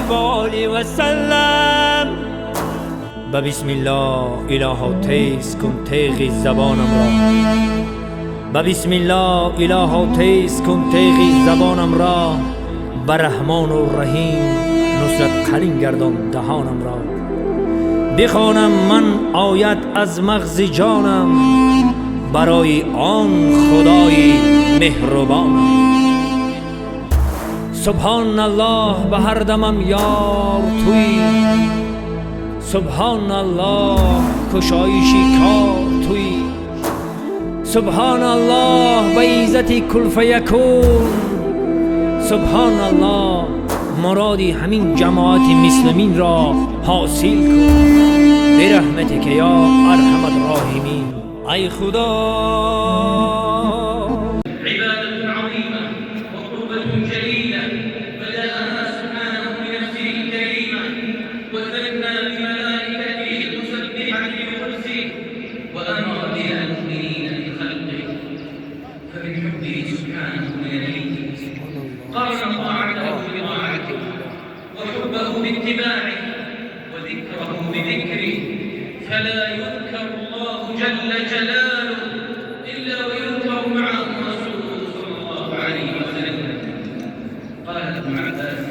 و آله و سلم. و بسم الله الها تیز کن تیغ زبانم را، و بسم الله الها تیز کن تیغ زبانم را، بر رحمان و رحیم نصرت قرین گردان دهانم را. بخوانم من آیت از مغز جانم، برای آن خدای مهربانم. سبحان الله به هر دمم یار توی، سبحان الله کشایشی کار توی، سبحان الله به عزت کل فیکون، سبحان الله مرادی همین جماعت مسلمین را حاصل کن برحمتک یا ارحم الراحمین. ای خدا عبادة عظيمة وقربة جليلة بدأها سبحانه بنفسه الكريمة وثنى بملائكته المسبحة بقدسه وأمر بها المؤمنين من خلقه. فمن حبه سبحانه لنبيه قارن طاعته بطاعته وحبه باتباعه وذكره بذكره، فلا يذكر الله جل جلاله إلا ويذكر معه رسوله صلى الله عليه وسلم. قال ابن عباس